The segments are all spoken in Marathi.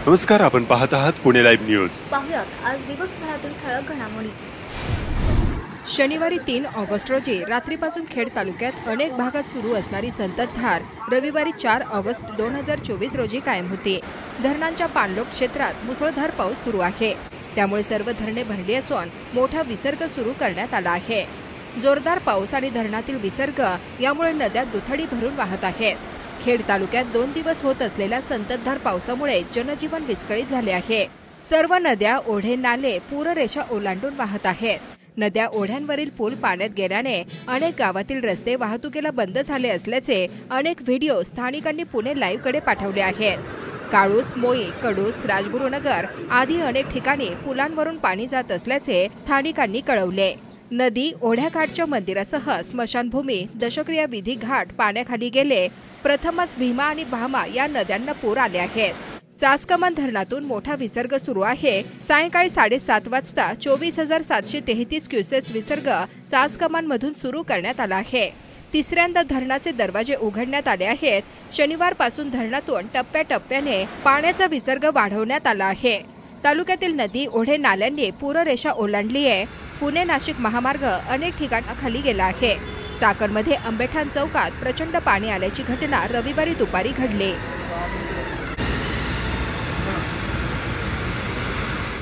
नमस्कार, आपण पाहत आहात पुणे लाईव्ह न्यूज। पाहुयात आज दिवसभरातील ठळक घडामोडी। शनिवारी 3 ऑगस्ट रोजी रात्रीपासून खेड तालुक्यात अनेक भागात सुरू असणारी संततधार रविवारी 4 ऑगस्ट 2024 रोजी कायम होती। धरणांच्या पाणलोट क्षेत्रात मुसळधार पाऊस सुरू आहे, त्यामुळे सर्व धरणे भरली असून मोठा विसर्ग सुरू करण्यात आला आहे। जोरदार पाऊस आणि धरणातील विसर्ग यामुळे नद्या दुथडी भरून वाहत आहेत। खेड तालुक्यात 2 दिवस होत असलेल्या संततधार पावसामुळे जनजीवन विस्कळीत झाले आहे। सर्व नद्या, ओढे, नाले पूररेषा ओलांडून वाहत आहेत। नद्या, ओढ्यांवरील पूल पाण्यात गेल्याने अनेक गावातील रस्ते वाहतुकीला बंद झाले असल्याचे अनेक व्हिडिओ स्थानिकांनी पुणे लाईव्हकडे पाठवले आहेत। काळूस, मोई, कडूस, राजगुरुनगर आदी अनेक ठिकाणी पुलांवरून पाणी जात असल्याचे स्थानिकांनी कळवले। नदी, ओढ्याकाठच्या मंदिरासह स्मशानभूमी, दशक्रिया विधी घाट पाण्याखाली गेले। प्रथमच भीमा आणि भामा या नद्यांना पूर आले आहेत। चासकमान धरणातून मोठा विसर्ग सुरू आहे। सायंकाळी 7:30 वाजता 24,733 क्युसेस विसर्ग चासकमानमधून सुरू करण्यात आला आहे। तिसऱ्यांदा धरणाचे दरवाजे उघडण्यात आले आहेत। शनिवारपासून धरणातून टप्प्याटप्प्याने पाण्याचा विसर्ग वाढवण्यात आला आहे। तालुक्यातील नदी, ओढे, नाल्यांनी पूररेषा ओलांडली आहे। पुणे नाशिक महामार्ग अनेक ठिकाणाखाली गेला आहे। चाकणमध्ये आंबेठाण चौकात प्रचंड पाणी आल्याची घटना रविवारी दुपारी घडली।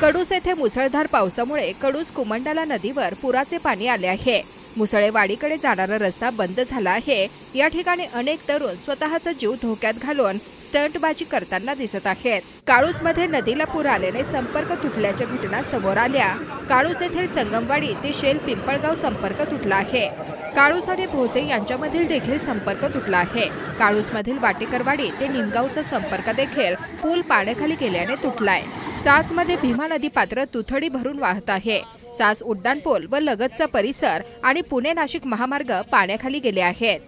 कडूस येथे मुसळधार पावसामुळे कडूस कुमंडाला नदीवर पुराचे पाणी आले आहे। मुसळेवाडीकडे जाणारा रस्ता बंद झाला आहे। या ठिकाणी अनेक तरुण स्वतःचा जीव धोक्यात घालून स्टंटबाजी करताना दिसत आहेत। काळूसमध्ये नदीला पूर आल्याने संपर्क तुटल्याच्या घटना समोर आल्या। काळूस येथील संगमवाडी ते शेल पिंपळगाव संपर्क तुटला आहे। काळूस आणि भोसे यांच्यामधील देखील संपर्क तुटला आहे। काळूसमधील वाटेकरवाडी ते निमगावचा संपर्क देखील पूल पाण्याखाली गेल्याने तुटलाय। चासमध्ये भीमा नदी पात्र दुथडी भरून वाहत आहे। चास उड्डाणपूल व लगतचा परिसर आणि पुणे नाशिक महामार्ग पाण्याखाली गेले आहेत।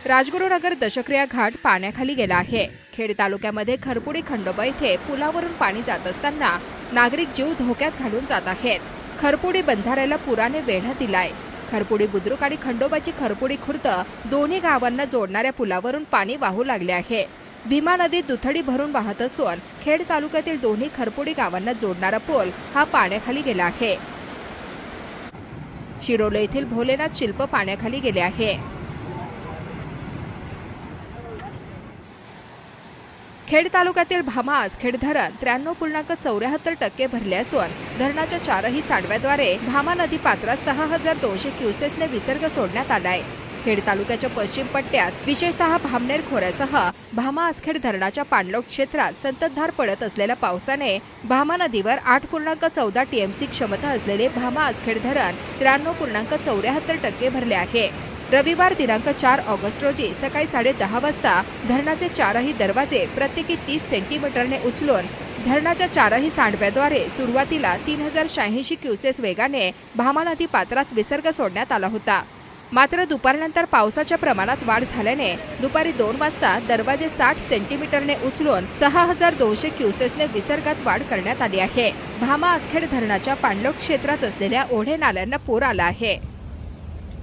राजगुरुनगर दशक्रिया घाट पाण्याखाली गेला आहे। खेड तालुक्यामध्ये खरपुडी खंडोबा येथे पुलावरून पाणी जात असताना नागरिक जीव धोक्यात घालून जात आहेत। खरपुडी बंधाऱ्याला पुराने वेढा दिलाय। खरपुडी बुद्रुक आणि खंडोबाची खरपुडी खुर्द दोन्ही गावांना जोडणाऱ्या पुलावरून पाणी वाहू लागले आहे। भीमा नदी दुथडी भरून वाहत असून खेड तालुक्यातील दोन्ही खरपुडी गावांना जोडणारा पूल हा पाण्याखाली गेला आहे। शिरोले येथील भोलेनाथ शिल्प पाण्याखाली गेले आहे। खेड तालुक्यातील भामा आसखेड धरण 93.74% भरले असून धरणाच्या 4ही सांडव्याद्वारे भामा नदी पात्रात 6,200 क्युसेसने विसर्ग सोडण्यात आलाय। खेड तालुक्याच्या पश्चिम पट्ट्यात विशेषतः भामनेर खोऱ्यासह भामा आसखेड धरणाच्या पाणलोट क्षेत्रात संततधार पडत असलेल्या पावसाने भामा नदीवर 8.14 टीएमसी क्षमता असलेले भामा आसखेड धरण 93.74% भरले आहे। रविवार दिनांक 4 ऑगस्ट रोजी सकाळी 10:30 वाजता धरणाचे 4ही दरवाजे प्रत्येकी 30 सेंटीमीटरने उचलून धरणाच्या 4ही सांडव्याद्वारे सुरुवातीला 3086 क्युसेस वेगाने भामा नदी पात्रात विसर्ग सोडण्यात आला होता। मात्र दुपारनंतर पावसाच्या प्रमाणात वाढ झाल्याने दुपारी 2 वाजता दरवाजे 60 सेंटीमीटरने उचलून 6,200 क्युसेसने विसर्गात वाढ करण्यात आली आहे। भामा आसखेड धरणाच्या पाणलोट क्षेत्रात असलेल्या ओढे नाल्यांना पूर आला आहे।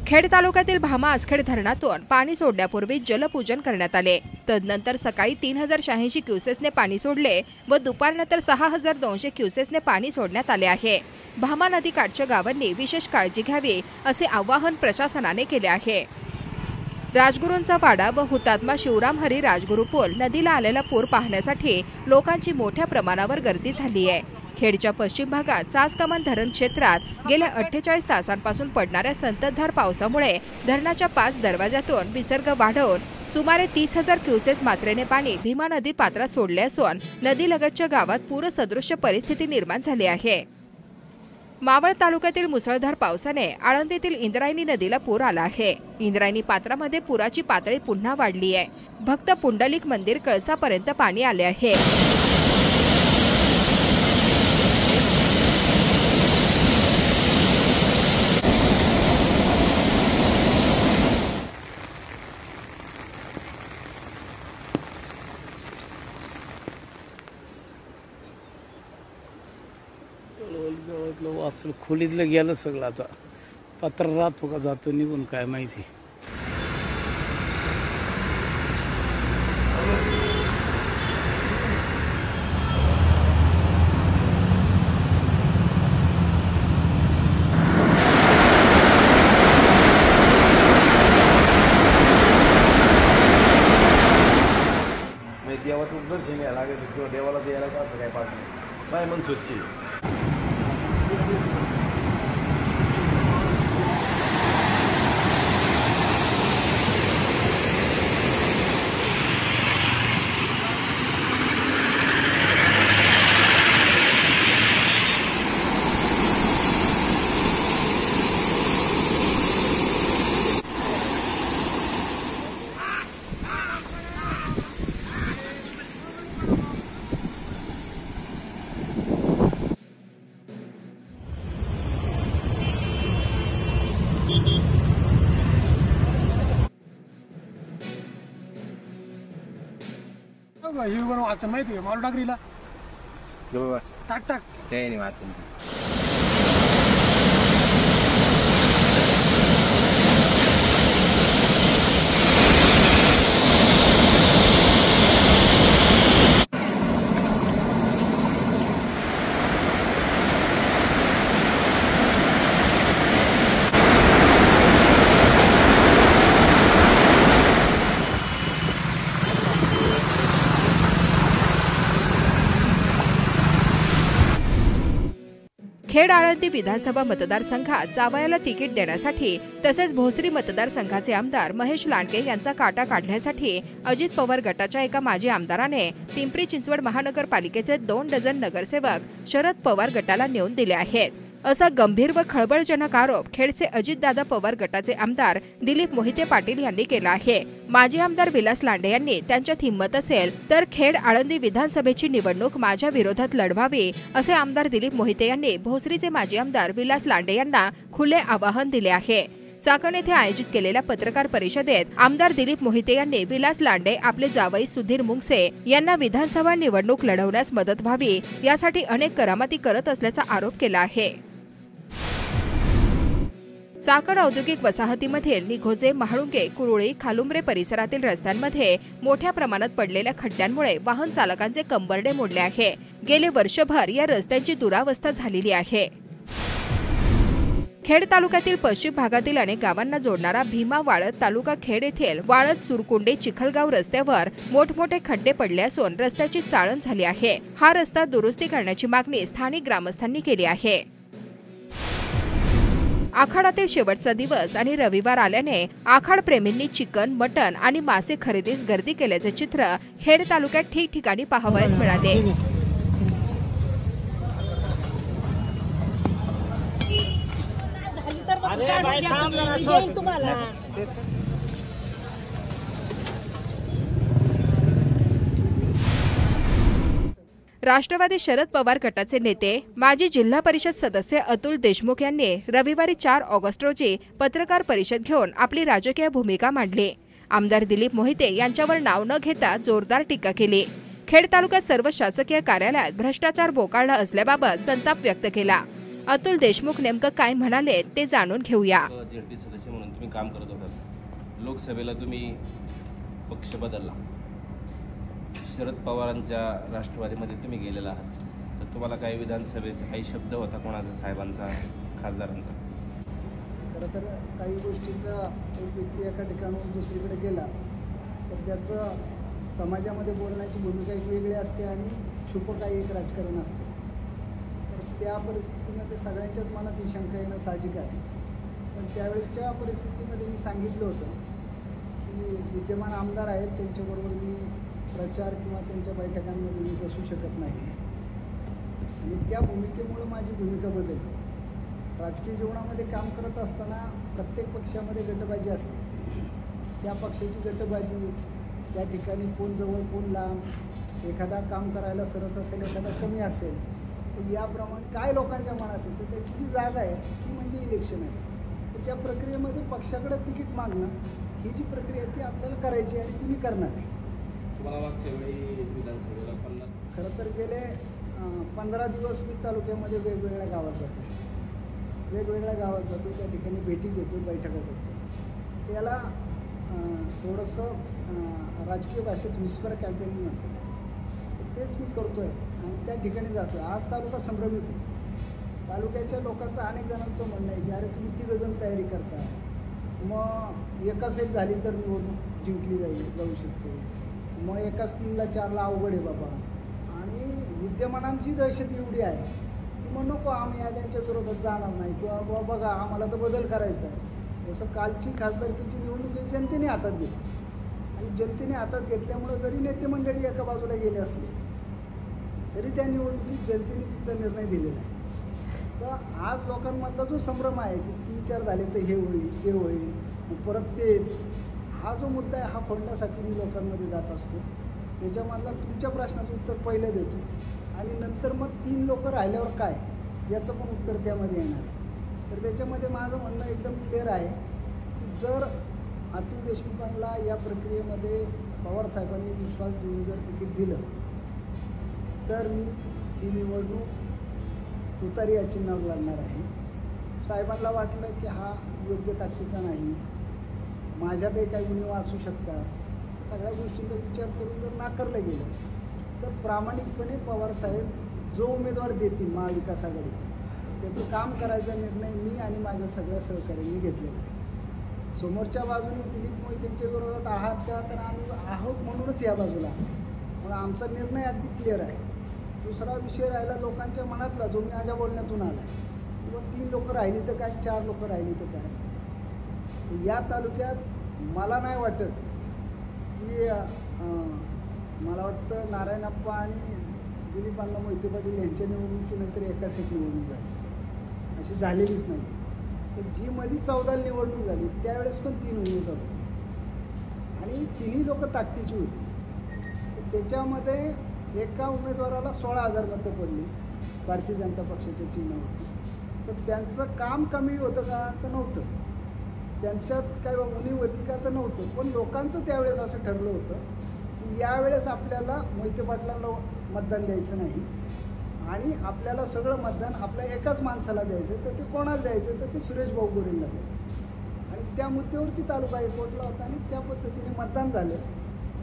खेड तालुक्यातील भामा आसखेड धरणातून पाणी सोडण्यापूर्वी जलपूजन करण्यात आले। तदनंतर सकाळी 3086 क्युसेसने पाणी सोडले व दुपारनंतर 6,200 क्युसेसने पाणी सोडण्यात आले आहे। भामा नदी काठच्या गावांनी विशेष काळजी घ्यावी असे आवाहन प्रशासनाने केले आहे। राजगुरूंचा वाडा व हुतात्मा शिवराम हरी राजगुरू पूल नदीला आलेला पूर पाहण्यासाठी लोकांची मोठ्या प्रमाणावर गर्दी झाली आहे। खेडच्या पश्चिम भागात चासकमान धरण क्षेत्रात गेल्या 48 तासांपासून पडणाऱ्या संततधार पावसामुळे धरणाच्या 5 दरवाजातून विसर्ग वाढवून सुमारे 30,000 क्युसेस मात्रेने पाणी भीमा नदी पात्रात सोडले असून नदीलगतच्या गावात पूरसदृश्य परिस्थिती निर्माण झाली आहे। मावळ तालुक्यातील मुसळधार पावसाने आळंदीतील इंद्रायणी नदीला पूर आला आहे। इंद्रायणी पात्रामध्ये पुराची पातळी पुन्हा वाढली आहे। भक्त पुंडलिक मंदिर कळसापर्यंत पाणी आले आहे। वाचलं खोलीतलं गेलं सगळं। आता पत्र राहतो का जातो निघून काय माहिती। दर्शन घ्यायला लागेल किंवा देवाला द्यायला का असं काय पाठ नाही. माझं मन स्वच्छ आहे. ही वाचन माहिती आहे माल टाकरीला टाक टाक ते नाही वाचन. खेड आळंदी विधानसभा मतदारसंघात जावयाला तिकीट देण्यासाठी तसेच भोसरी मतदारसंघाचे आमदार महेश लांडगे यांचा काटा काढण्यासाठी अजित पवार गटाच्या एका माजी आमदाराने पिंपरी चिंचवड महानगरपालिकेचे 2 डझन नगरसेवक शरद पवार गटाला नेऊन दिले आहेत. असा गंभीर व खळबळजनक आरोप खेडचे अजितदादा पवार गटाचे आमदार दिलीप मोहिते पाटील यांनी केला आहे. माजी आमदार विलास लांडे यांनी त्यांच्यात हिंमत असेल तर खेड आळंदी विधानसभेची निवडणूक माझ्या विरोधात लढवावी असे आमदार दिलीप मोहिते यांनी भोसरीचे माजी आमदार विलास लांडे यांना खुले आवाहन दिले आहे. चाकण येथे आयोजित केलेल्या पत्रकार परिषदेत आमदार दिलीप मोहिते यांनी विलास लांडे आपले जावई सुधीर मुंगसे यांना विधानसभा निवडणूक लढवण्यास मदत व्हावी यासाठी अनेक करामती करत असल्याचा आरोप केला आहे. चाकण औद्योगिक वसाहतीमधील निघोजे, महाळुंगे, कुरुळी, खालुंबरे परिसरातील रस्त्यांमध्ये मोठ्या प्रमाणात पडलेल्या खड्ड्यांमुळे वाहन चालकांचे कंबरडे मोडले आहे. गेले वर्षभर या रस्त्यांची दुरावस्था झालेली आहे. खेड तालुक्यातील पश्चिम भागातील अनेक गावांना जोडणारा भीमा वाळद तालुका खेड येथील वाळद सुरकुंडे चिखलगाव रस्त्यावर मोठमोठे खड्डे पडले असून रस्त्याची चाळण झाली आहे. हा रस्ता दुरुस्ती करण्याची मागणी स्थानिक ग्रामस्थांनी केली आहे. आखाडातील शेवटचा दिवस आणि रविवार आल्याने आखाड प्रेमींनी चिकन, मटण आणि मासे खरेदीस गर्दी केल्याचे चित्र खेड तालुक्यात ठिकठिकाणी पाहावयास मिळाले. राष्ट्रवादी शरद पवार गटाचे नेते माजी जिल्हा परिषद सदस्य अतुल देशमुख यांनी रविवारी 4 ऑगस्ट रोजी पत्रकार परिषद घेऊन आपली राजकीय भूमिका मांडली. आमदार दिलीप मोहिते यांच्यावर नाव न घेता जोरदार टीका केली. खेड तालुक्यात सर्व शासकीय कार्यालयात भ्रष्टाचार बोकाळला असल्याबाबत संताप व्यक्त केला. अतुल देशमुख नेमकं काय म्हणाले ते जाणून घेऊया. झेडपी सदस्य म्हणून तुम्ही काम करत होतात. लोकसभेला तुम्ही पक्ष बदलला. शरद पवारांच्या राष्ट्रवादीमध्ये तुम्ही गेलेला आहात. तर तुम्हाला काही विधानसभेचा काही शब्द होता कोणाचा, साहेबांचा, खासदारांचा? खरं तर काही गोष्टीचा एक व्यक्ती एका ठिकाणाहून दुसरीकडे गेला तर त्याचं समाजामध्ये बोलण्याची भूमिका एक वेगळी असते आणि छुपं काही एक राजकारण असते. तर त्या परिस्थितीमध्ये सगळ्यांच्याच मनात ही शंका येणं साहजिक आहे. पण त्यावेळेच्या परिस्थितीमध्ये मी सांगितलं होतं की विद्यमान आमदार आहेत, त्यांच्याबरोबर मी प्रचार किंवा त्यांच्या बैठकांमध्ये मी बसू शकत नाही आणि त्या भूमिकेमुळं माझी भूमिका बदलली. राजकीय जीवनामध्ये काम करत असताना प्रत्येक पक्षामध्ये गटबाजी असते. त्या पक्षाची गटबाजी, त्या ठिकाणी कोण जवळ कोण लांब, एखादा काम करायला सरस असेल, एखादा कमी असेल, तर याप्रमाणे काय लोकांच्या मनात येतं त्याची जी जागा आहे ती म्हणजे इलेक्शन आहे. तर त्या प्रक्रियेमध्ये पक्षाकडे तिकीट मागणं ही जी प्रक्रिया आहे ती आपल्याला करायची आणि ती मी करणार आहे. तुम्हाला मागच्या वेळी विधानसभेला खरं तर गेले 15 दिवस मी तालुक्यामध्ये वेगवेगळ्या गावात जातो. त्या ठिकाणी भेटी घेतो, बैठका करतो. याला थोडंसं राजकीय भाषेत विस्पर कॅम्पेनिंग म्हणतात. तेच मी करतो आहे आणि त्या ठिकाणी जातो आहे. आज तालुका संभ्रमित आहे. तालुक्याच्या लोकांचं अनेक जणांचं म्हणणं आहे की अरे तुम्ही 3 जण तयारी करता, मग एका सेट झाली तर निवडणूक जिंकली जाऊ शकते. मग एकाच 3ला 4ला अवघड आहे बाबा. आणि विद्यमानांची दहशत एवढी आहे की मग नको आम्ही या त्यांच्या विरोधात जाणार नाही किंवा बाबा बघा आम्हाला तर बदल करायचा आहे. जसं कालची खासदारकीची निवडणूक ही जनतेने हातात घेतली आणि जनतेने हातात घेतल्यामुळं जरी नेते मंडळी एका बाजूला गेले असले तरी त्या निवडणुकीत जनतेने तिचा निर्णय दिलेला आहे. तर आज लोकांमधला जो संभ्रम आहे की 3-4 झाले तर हे होईल ते होईल मग परत तेच, हा जो मुद्दा आहे हा फोडण्यासाठी मी लोकांमध्ये जात असतो. त्याच्यामधला तुमच्या प्रश्नाचं उत्तर पहिलं देतो आणि नंतर मग 3 लोक राहिल्यावर काय याचं पण उत्तर त्यामध्ये येणार. तर त्याच्यामध्ये माझं म्हणणं एकदम क्लिअर आहे की जर अतुल देशमुखांना या प्रक्रियेमध्ये पवारसाहेबांनी विश्वास देऊन जर तिकीट दिलं तर मी ही निवडणूक तुतारी या चिन्हावर लढणार आहे. साहेबांना वाटलं की हा योग्य ताकदीचा नाही, माझ्यातही काही उणीवा असू शकतात, सगळ्या गोष्टींचा विचार करून जर नाकारलं गेलं तर प्रामाणिकपणे पवारसाहेब जो उमेदवार देतील महाविकास आघाडीचा त्याचं काम करायचा निर्णय मी आणि माझ्या सगळ्या सहकाऱ्यांनी घेतलेला आहे. समोरच्या बाजूने दिलीप मोहितेंच्या विरोधात आहात का तर आम्ही आहोत म्हणूनच या बाजूला आहोत, म्हणून आमचा निर्णय अगदी क्लिअर आहे. दुसरा विषय राहिला लोकांच्या मनातला जो माझ्या बोलण्यातून आला आहे किंवा 3 लोक राहिली तर काय 4 लोक राहिली तर काय. या तालुक्यात मला नाही वाटत की मला वाटतं नारायणप्पा आणि दिलीपांना मोहिते पाटील यांच्या निवडणुकीनंतर एकाच एक निवडणूक झाली, अशी झालेलीच नाही. तर जी मध्ये 14 निवडणूक झाली त्यावेळेस पण 3 उमेदवार होते आणि 3ही लोक ताकदीची होती. तर त्याच्यामध्ये एका उमेदवाराला 16,000 मतं पडली भारतीय जनता पक्षाच्या चिन्हावरती. तर त्यांचं काम कमी होतं का तर नव्हतं, त्यांच्यात काय उणीव होती का तर नव्हतं, पण लोकांचं त्यावेळेस असं ठरलं होतं की यावेळेस आपल्याला मोहिते पाटलांना मतदान द्यायचं नाही आणि आपल्याला सगळं मतदान आपल्या एकाच माणसाला द्यायचं. तर ते कोणाला द्यायचं तर ते सुरेश भाऊ गोरेंना द्यायचं आणि त्या मुद्द्यावरती तालुका हायकोर्टला होता आणि त्या पद्धतीने मतदान झालं.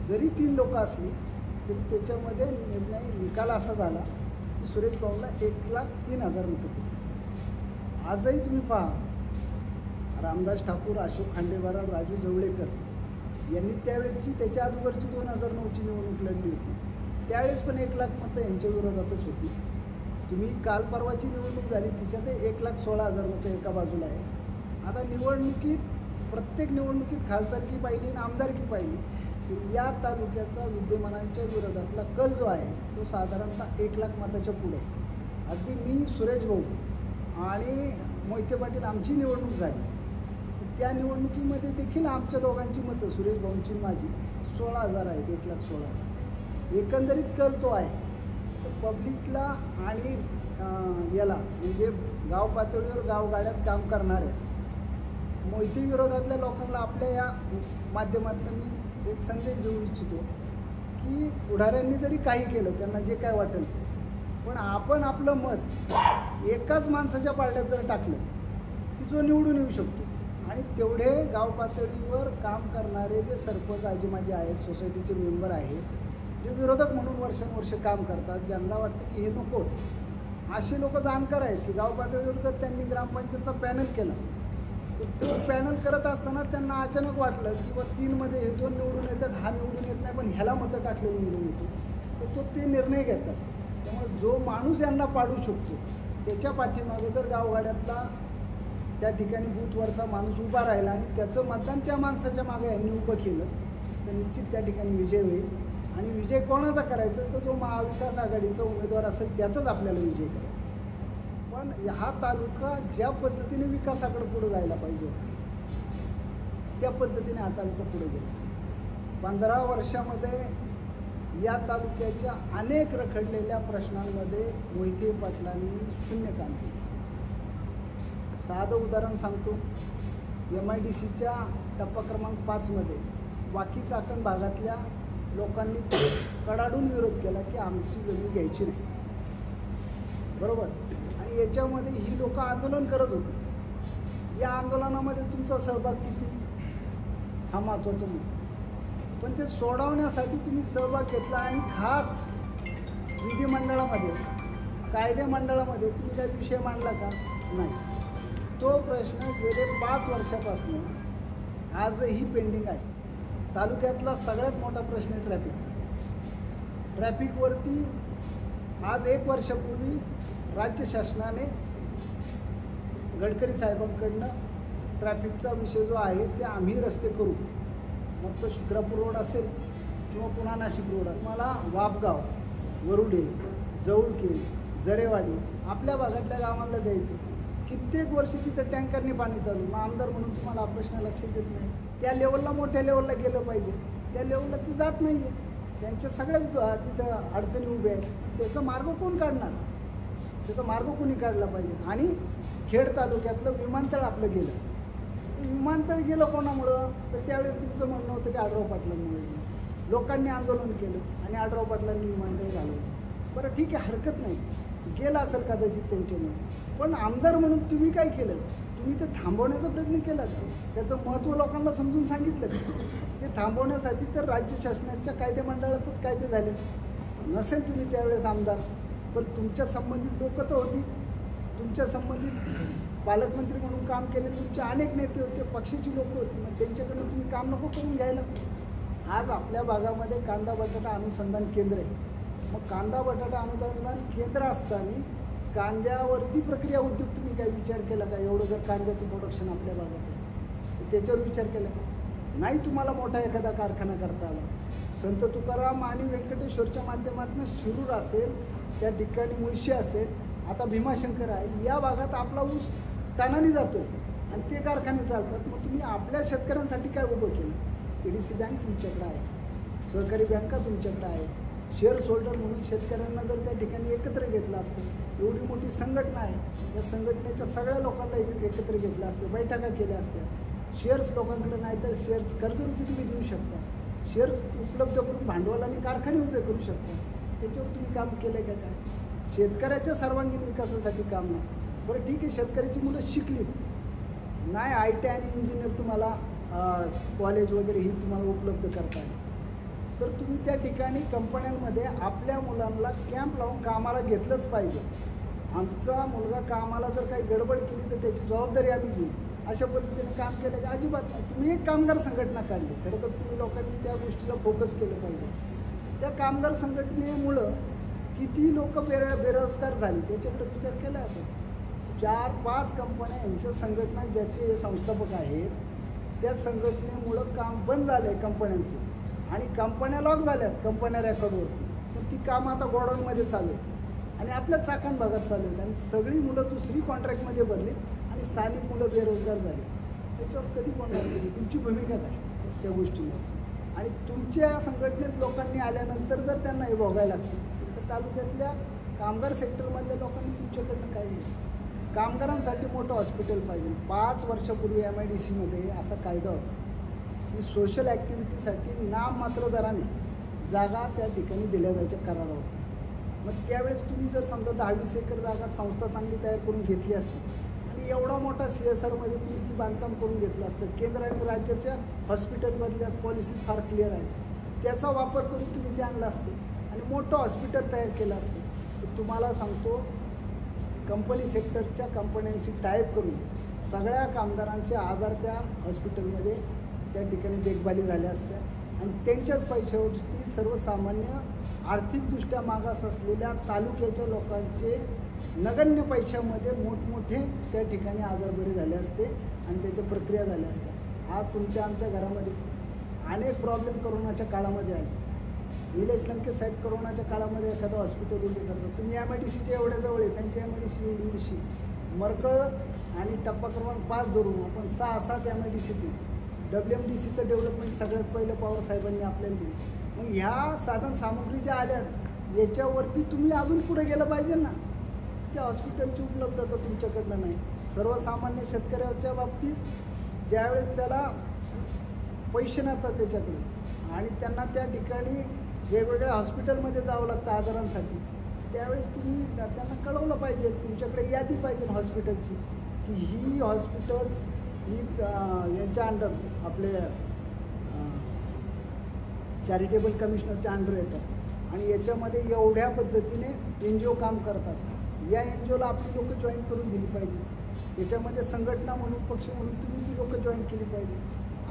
जरी 3 लोक असली तरी त्याच्यामध्ये निकाल असा झाला की सुरेश भाऊला 1,03,000 मतं पडली. आजही तुम्ही पहा रामदास ठाकूर, अशोक खांडेबारा, राजू जवळेकर यांनी त्यावेळेची त्याच्या अगोदरची 2009ची निवडणूक लढली होती, त्यावेळेस पण 1,00,000 मतं यांच्या विरोधातच होती. तुम्ही काल परवाची निवडणूक झाली तिच्यात 1,16,000 मतं एका बाजूला आहे. आता निवडणुकीत प्रत्येक निवडणुकीत खासदारकी पाहिली आणि आमदारकी पाहिली तर या तालुक्याचा विद्यमानांच्या विरोधातला कल जो आहे तो साधारणतः 1,00,000 मताच्या पुढे. अगदी मी, सुरेश भाऊ आणि मोहिते पाटील आमची निवडणूक झाली त्या निवडणुकीमध्ये देखील आमच्या दोघांची मतं सुरेश भाऊंची माझी 16,000 आहेत, 1,16,000. एकंदरीत कल तो आहे. तर पब्लिकला आणि याला म्हणजे गाव पातळीवर गावगाड्यात काम करणाऱ्या मोहिते विरोधातल्या लोकांना आपल्या या माध्यमातून मी एक संदेश देऊ इच्छितो की पुढाऱ्यांनी जरी काही केलं त्यांना जे काय वाटेल ते, पण आपण आपलं मत एकाच माणसाच्या पारड्यात जर टाकलं की जो निवडून येऊ शकतो आणि तेवढे गाव पातळीवर काम करणारे जे सरपंच आजी माझे आहेत, सोसायटीचे मेंबर आहेत, जे विरोधक म्हणून वर्षानुवर्ष काम करतात, ज्यांना वाटतं की हे नको, असे लोक जाणकार आहेत की गाव पातळीवर जर त्यांनी ग्रामपंचायतचा पॅनल केला तर तो पॅनल करत असताना त्यांना अचानक वाटलं की बा 3मध्ये हे 2 निवडून येतात, हा निवडून येत नाही पण ह्याला मतं टाकलेलं निवडून येते, तर ते निर्णय घेतात. त्यामुळे जो माणूस यांना पाडू शकतो त्याच्या पाठीमागे जर गावगाड्यातला त्या ठिकाणी बूथवरचा माणूस उभा राहिला आणि त्याचं मतदान त्या माणसाच्या मागे यांनी उभं केलं तर निश्चित त्या ठिकाणी विजय होईल. आणि विजय कोणाचा करायचा तर जो महाविकास आघाडीचा उमेदवार असेल त्याचाच आपल्याला विजय करायचा. पण हा तालुका ज्या पद्धतीने विकासाकडे पुढे जायला पाहिजे होता त्या पद्धतीने हा तालुका पुढे गेला. 15 वर्षामध्ये या तालुक्याच्या अनेक रखडलेल्या प्रश्नांमध्ये मोहिते पाटलांनी शून्य काम केलं. साधं उदाहरण सांगतो, MIDCच्या टप्पा क्रमांक 5मध्ये वाकी चाकण भागातल्या लोकांनी कडाडून विरोध केला की आमची जमीन घ्यायची नाही, बरोबर. आणि याच्यामध्ये ही लोक आंदोलन करत होती. या आंदोलनामध्ये तुमचा सहभाग किती हा महत्त्वाचा मुद्दा, पण ते सोडवण्यासाठी तुम्ही सहभाग घेतला आणि खास विधिमंडळामध्ये कायदे मंडळामध्ये तुम्ही काही विषय मांडला का नाही. तो प्रश्न गेले 5 वर्षापासून आजही पेंडिंग आहे. तालुक्यातला सगळ्यात मोठा प्रश्न आहे ट्रॅफिकचा. ट्रॅफिकवरती आज 1 वर्षापूर्वी राज्य शासनाने गडकरी साहेबांकडनं ट्रॅफिकचा विषय जो आहे ते आम्ही रस्ते करू, मग तो शुक्रापूर रोड असेल किंवा पुन्हा नाशिक रोड असेल, मला वापगाव, वरुडे, जवळके, जरेवाडी आपल्या भागातल्या गावांना द्यायचं. कित्येक वर्ष तिथं टँकरने पाणी चालू, मग आमदार म्हणून तुम्हाला प्रश्न लक्ष देत नाही. त्या लेवलला मोठ्या लेवलला गेलं पाहिजे, त्या लेवलला ते जात नाही आहे. त्यांच्या सगळ्यात तिथं अडचणी उभ्या आहेत. त्याचा मार्ग कोण काढणार? त्याचा मार्ग कोणी काढला पाहिजे? आणि खेड तालुक्यातलं विमानतळ आपलं गेलं. विमानतळ गेलं कोणामुळं? तर त्यावेळेस तुमचं म्हणणं होतं की आढराव पाटलांमुळे. लोकांनी आंदोलन केलं आणि आढराव पाटलांनी विमानतळ घालवलं. बरं ठीक आहे, हरकत नाही, गेलं असेल कदाचित त्यांच्यामुळे. पण आमदार म्हणून तुम्ही काय केलं? तुम्ही ते थांबवण्याचा प्रयत्न केला का? त्याचं महत्त्व लोकांना समजून सांगितलं का? ते थांबवण्यासाठी तर राज्य शासनाच्या कायदेमंडळातच कायदे झाले. नसेल तुम्ही त्यावेळेस आमदार, पण तुमच्या संबंधित लोक तर होती, तुमच्या संबंधित पालकमंत्री म्हणून काम केले तुमचे अनेक नेते होते, पक्षाची लोक होती. मग त्यांच्याकडनं तुम्ही काम नको करून घ्यायला. आज आपल्या भागामध्ये कांदा बटाटा अनुसंधान केंद्र आहे. मग कांदा बटाटा अनुसंधान केंद्र असताना कांद्यावरती प्रक्रिया उद्योग तुम्ही काय विचार केला का? एवढं जर कांद्याचं प्रोडक्शन आपल्या भागात आहे तर त्याच्यावर विचार केला का? नाही. तुम्हाला मोठा एखादा कारखाना करता आला. संत तुकाराम आणि व्यंकटेश्वरच्या माध्यमातून शिरूर असेल, त्या ठिकाणी मुळशी असेल, आता भीमाशंकर आहे, या भागात आपला ऊस टनाने जातो आणि ते कारखाने चालतात. मग तुम्ही आपल्या शेतकऱ्यांसाठी काय उभं केलं? PDC बँक तुमच्याकडे आहे, सहकारी बँका तुमच्याकडे आहे. शेअर होल्डर म्हणून शेतकऱ्यांना जर त्या ठिकाणी एकत्र घेतलं असतं, एवढी मोठी संघटना आहे, या संघटनेच्या सगळ्या लोकांना एकत्र घेतलं असतं, बैठका केल्या असत्या. शेअर्स लोकांकडे नाही तर शेअर्स कर्जरूपी तुम्ही देऊ शकता, शेअर्स उपलब्ध करून भांडवलाने कारखाने उभे करू शकता. त्याच्यावर तुम्ही काम केलं का? काय शेतकऱ्याच्या सर्वांगीण विकासासाठी काम नाही. बरं ठीक आहे, शेतकऱ्याची मुलं शिकलीत नाही, ITI आणि इंजिनियर तुम्हाला कॉलेज वगैरे ही तुम्हाला उपलब्ध करता आली, तर तुम्ही त्या ठिकाणी कंपन्यांमध्ये आपल्या मुलांना कॅम्प लावून कामाला घेतलंच पाहिजे. आमचा मुलगा कामाला जर काही गडबड केली तर त्याची जबाबदारी आम्ही घेऊ, अशा पद्धतीने काम केलं का? अजिबात नाही. तुम्ही एक कामगार संघटना काढली, खरं तर तुम्ही लोकांनी त्या गोष्टीला फोकस केलं पाहिजे. त्या कामगार संघटनेमुळं किती लोक बेरोजगार झाली त्याच्याकडे विचार केला आपण. 4-5 कंपन्या यांच्या संघटना ज्याचे संस्थापक आहेत, त्या संघटनेमुळं काम बंद झालं आहे कंपन्यांचं, आणि कंपन्या लॉक झाल्यात कंपन्या रेकॉर्डवरती. तर ती कामं आता गोडाऊनमध्ये चालू आहेत आणि आपल्या चाकण भागात चालू आहेत, आणि सगळी मुलं दुसरी कॉन्ट्रॅक्टमध्ये भरलीत आणि स्थानिक मुलं बेरोजगार झाली. याच्यावर कधी बोलणार तुम्ही? तुमची भूमिका काय त्या गोष्टीवर? आणि तुमच्या संघटनेत लोकांनी आल्यानंतर जर त्यांना हे भोगायला लागतं तर तालुक्यातल्या कामगार सेक्टरमधल्या लोकांनी तुमच्याकडनं काय घ्यायचं? कामगारांसाठी मोठं हॉस्पिटल पाहिजे. 5 वर्षापूर्वी MIDCमध्ये असा कायदा होता की सोशल ॲक्टिव्हिटीसाठी नाममात्र दराने जागा त्या ठिकाणी दिल्या जायच्या करारावरती. मग त्यावेळेस तुम्ही जर समजा 10-20 एकर जागा संस्था चांगली तयार करून घेतली असती आणि एवढा मोठा CSRमध्ये तुम्ही ती बांधकाम करून घेतलं असतं. केंद्र आणि राज्याच्या हॉस्पिटलमधल्या पॉलिसीज फार क्लिअर आहेत, त्याचा वापर करून तुम्ही ते आणलं असतं आणि मोठं हॉस्पिटल तयार केलं असतं. तर तुम्हाला सांगतो, कंपनी सेक्टरच्या कंपन्यांशी टायअप करून सगळ्या कामगारांचे आजार त्या हॉस्पिटलमध्ये त्या ठिकाणी देखभाली झाल्या असत्या आणि त्यांच्याच पैशावरती सर्वसामान्य आर्थिकदृष्ट्या मागास असलेल्या तालुक्याच्या लोकांचे नगण्य पैशामध्ये मोठमोठे त्या ठिकाणी आजार बरे झाले असते आणि त्याच्या प्रक्रिया झाल्या असत्या. आज तुमच्या आमच्या घरामध्ये अनेक प्रॉब्लेम कोरोनाच्या काळामध्ये आले. निलेश लंके साहेब कोरोनाच्या काळामध्ये एखादं हॉस्पिटल उभे करतात. तुम्ही MIDCच्या एवढ्या जवळ आहे, त्यांची MIDC एवढीशी मरकळ आणि टप्पा क्रमांक 5 धरून आपण 6-7 MIDC दिली. WMDCचं डेव्हलपमेंट सगळ्यात पहिलं पवार साहेबांनी आपल्याला दिलं. मग ह्या साधन सामुग्री ज्या आल्यात याच्यावरती तुम्ही अजून पुढे गेलं पाहिजे ना. त्या हॉस्पिटलची उपलब्धता तुमच्याकडनं नाही. सर्वसामान्य शेतकऱ्याच्या बाबतीत ज्यावेळेस त्याला पैसे नसतात त्याच्याकडे आणि त्यांना त्या ठिकाणी वेगवेगळ्या हॉस्पिटलमध्ये जावं लागतं आजारांसाठी, त्यावेळेस तुम्ही त्यांना कळवलं पाहिजे, तुमच्याकडे यादी पाहिजे हॉस्पिटलची की ही हॉस्पिटल्स ही यांच्या अंडर आपले चॅरिटेबल कमिशनरच्या अंडर येतात आणि याच्यामध्ये एवढ्या पद्धतीने NGO काम करतात. या NGOला आपली लोकं जॉईन करून दिली पाहिजे. याच्यामध्ये संघटना म्हणून पक्ष म्हणून तुम्ही ती लोकं जॉईन केली पाहिजे.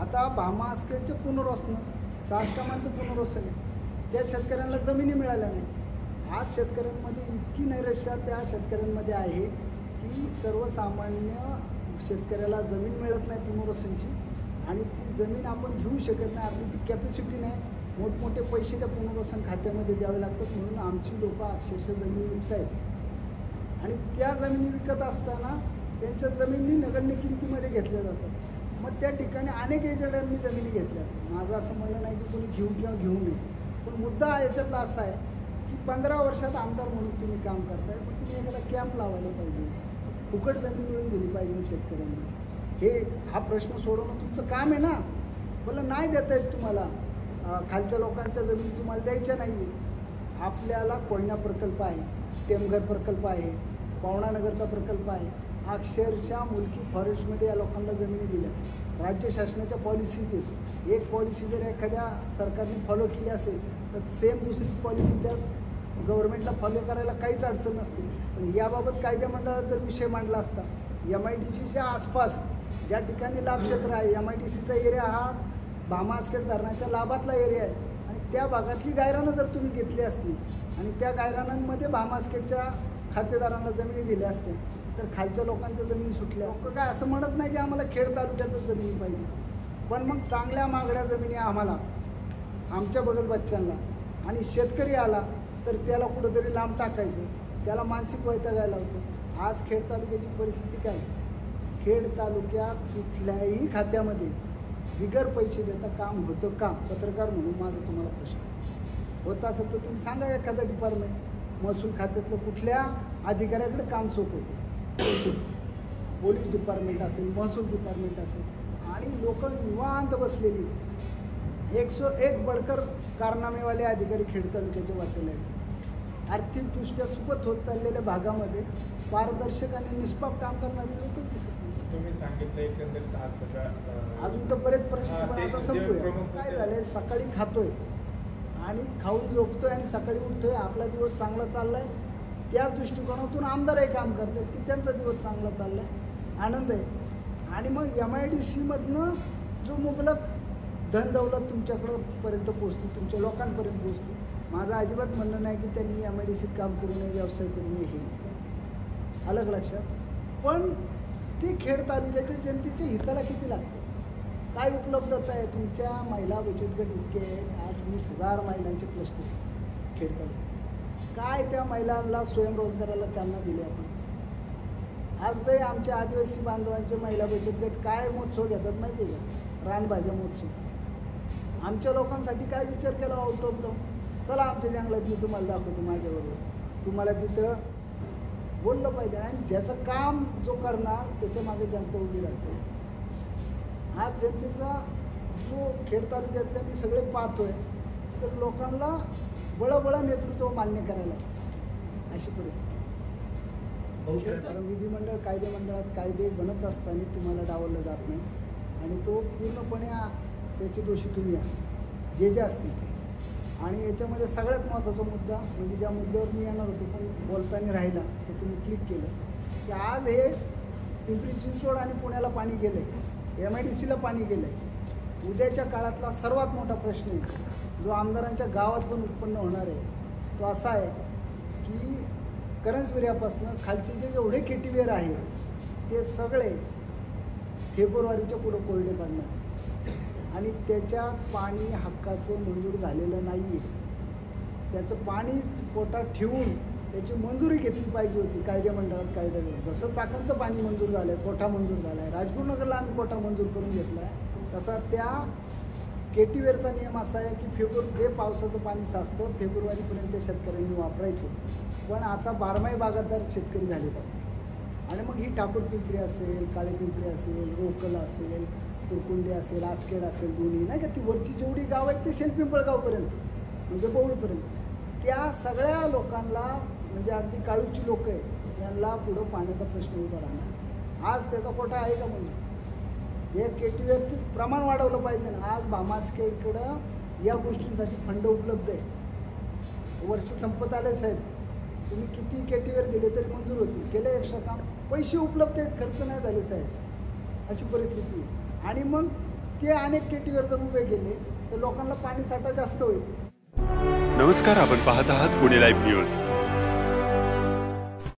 आता भामा आसखेडचे पुनर्वसन, सासकामांचं पुनर्वसन आहे, त्या शेतकऱ्यांना जमिनी मिळाल्या नाही. आज शेतकऱ्यांमध्ये इतकी नैराश्य त्या शेतकऱ्यांमध्ये आहे की सर्वसामान्य शेतकऱ्याला जमीन मिळत नाही पुनर्वसनची, आणि ती जमीन आपण घेऊ शकत नाही, आपली ती कॅपॅसिटी नाही. मोठमोठे पैसे त्या पुनर्वसन खात्यामध्ये द्यावे लागतात, म्हणून आमची लोक अक्षरशः जमीन विकत आहेत. आणि त्या जमिनी विकत असताना त्यांच्या जमिनी नगण्य किमतीमध्ये घेतल्या जातात. मग त्या ठिकाणी अनेक एजंटांनी जमिनी घेतल्या. माझं असं म्हणणं नाही की कोणी घेऊ किंवा घेऊ नये, पण मुद्दा याच्यातला असा आहे की 15 वर्षात आमदार म्हणून तुम्ही काम करताय, पण तुम्ही एखादा कॅम्प लावायला पाहिजे, फुकट जमीन मिळून दिली पाहिजे शेतकऱ्यांना. हा प्रश्न सोडवणं तुमचं काम आहे ना. मला नाही देता येत तुम्हाला, खालच्या लोकांच्या जमीन तुम्हाला द्यायच्या नाही आहे. आपल्याला कोयना प्रकल्प आहे, टेमघर प्रकल्प आहे, पवनानगरचा प्रकल्प आहे. अक्षरशः मुलकी फॉरेस्टमध्ये या लोकांना जमिनी दिल्या. राज्य शासनाच्या पॉलिसीज आहेत. एक पॉलिसी जर एखाद्या सरकारने फॉलो केली असेल तर सेम दुसरीच पॉलिसी त्या गव्हर्नमेंटला फॉलो करायला काहीच अडचण नसते. पण याबाबत कायदा मंडळात जर विषय मांडला असता, MIDCच्या आसपास ज्या ठिकाणी लाभक्षेत्र आहे, MIDCचा एरिया हा भामा आसखेड धरणाच्या लाभातला एरिया आहे, आणि त्या भागातली गायरानं जर तुम्ही घेतली असती आणि त्या गायरानांमध्ये भामा आसखेडच्या खातेदारांना जमिनी दिल्या असत्या तर खालच्या लोकांच्या जमिनी सुटल्या असत्या. काय असं म्हणत नाही की आम्हाला खेड तालुक्यातच जमिनी पाहिजे, पण मग चांगल्या महागड्या जमिनी आम्हाला, आमच्या बगल बच्चांना. आणि शेतकरी आला तर त्याला कुठंतरी लांब टाकायचं, त्याला मानसिक वैतागायला लावायचं. आज खेड तालुक्याची परिस्थिती काय? खेड तालुक्यात कुठल्याही खात्यामध्ये बिगर पैसे देता काम होतं का? पत्रकार म्हणून माझा तुम्हाला प्रश्न होत असेल तर तुम्ही सांगा. एखादं डिपार्टमेंट, महसूल खात्यातलं कुठल्या अधिकाऱ्याकडे काम चोख होते? पोलीस डिपार्टमेंट असेल, महसूल डिपार्टमेंट असेल, आणि लोक निवांत बसलेली. 101 बडकर कारनामेवाले अधिकारी खेड तालुक्याचे वाटले आहेत. आर्थिकदृष्ट्या सुपत होत चाललेल्या भागामध्ये पारदर्शक आणि निष्पाप काम करणारे लोकच दिसत नाही. तुम्ही सांगितलं एकंदरीत आज सगळं अजून तर बरेच प्रश्न, पण आता संपूया. काय झालंय, सकाळी खातोय आणि खाऊन झोपतोय आणि सकाळी उठतोय, आपला दिवस चांगला चाललाय. त्याच दृष्टिकोनातून आमदारही काम करतात की त्यांचा दिवस चांगला चाललाय, आनंद आहे. आणि मग MIDCमधनं जो मुबलक धन दौलत तुमच्याकडं पर्यंत पोहोचतो, तुमच्या लोकांपर्यंत पोहोचतो. माझं अजिबात म्हणणं नाही की त्यांनी MIDCत काम करू नये, व्यवसाय करू नये, हे अलग लक्षात. पण ती खेड तालुक्याच्या जनतेच्या हिताला किती लागते? काय उपलब्धता आहे? तुमच्या महिला बचत गट इतके आहेत. आज 20,000 महिलांचे क्लस्टर खेड तालुक्यात. काय त्या महिलांना स्वयंरोजगाराला चालना दिली आपण? आजही आमच्या आदिवासी बांधवांचे महिला बचत गट काय महोत्सव घेतात माहिती आहे का? रानभाज्या महोत्सव. आमच्या लोकांसाठी काय विचार केला आउट ऑफ जाऊन? चला आमच्या जंगलात, मी तुम्हाला दाखवतो माझ्याबरोबर. तुम्हाला तिथं बोललं पाहिजे, आणि ज्याचं काम जो करणार त्याच्या मागे जनता उभी राहते. आज जनतेचा जो खेड तालुक्यातल्या मी सगळे पाहतोय, तर लोकांना बळबळ नेतृत्व मान्य करायला अशी परिस्थिती. कारण विधिमंडळ, कायदेमंडळात कायदे बनत असताना तुम्हाला डावललं जात नाही, आणि तो पूर्णपणे त्याचे दोषी तुम्ही आहात, जे असतील ते. आणि याच्यामध्ये सगळ्यात महत्त्वाचा मुद्दा म्हणजे ज्या मुद्द्यावर मी येणार होतो पण बोलताना राहिला, तो तुम्ही क्लिक केलं की आज हे पिंपरी चिंचवड आणि पुण्याला पाणी गेलं आहे, MIDCला पाणी गेलं आहे. उद्याच्या काळातला सर्वात मोठा प्रश्न आहे जो आमदारांच्या गावात पण उत्पन्न होणार आहे, तो असा आहे की करंजविऱ्यापासून खालचे जे एवढे केटीवेर आहेत ते सगळे फेब्रुवारीच्या पुढं कोरडे पडणार, आणि त्याच्यात पाणी हक्काचं मंजूर झालेलं नाही आहे. त्याचं पाणी पोटात ठेवून त्याची मंजुरी घेतली पाहिजे होती कायदेमंडळात. कायदा जसं चाकणचं पाणी मंजूर झालं आहे, कोठा मंजूर झाला आहे, राजगुरुनगरला आम्ही कोठा मंजूर करून घेतला आहे, तसा त्या केटीवेरचा नियम असा आहे की जे पावसाचं पाणी साचतं फेब्रुवारीपर्यंत शेतकऱ्यांनी वापरायचं. पण आता बारमाही बागायतदार शेतकरी झाले पाहिजे. आणि मग ही ठाकूर पिंपरी असेल, काळे पिंपरी असेल, रोकल असेल, कुरकुंडी असेल, आसखेड असेल, दोन्ही नाही का, ती वरची जेवढी गाव आहेत ते शेलपिंपळगावपर्यंत म्हणजे बौळपर्यंत, त्या सगळ्या लोकांना म्हणजे अगदी काळूची लोक आहेत यांना पुढं पाण्याचा प्रश्न उभा राहणार. आज त्याचा कोटा आहे का? म्हणजे जे केटीवेरचं प्रमाण वाढवलं पाहिजे ना. आज भामा आसखेडकडं या गोष्टींसाठी फंड उपलब्ध आहे. वर्ष संपत आलं आहे साहेब, तुम्ही किती केटीवेर दिले तरी मंजूर होतील, केलं एक्स्ट्रा काम, पैसे उपलब्ध आहेत, खर्च नाही झाले साहेब, अशी परिस्थिती. आणि मग ते अनेक केटीवर जर उभे केले तर लोकांना पाणी साठा जास्त होईल. नमस्कार, आपण पाहत आहात पुणे लाईव्ह न्यूज.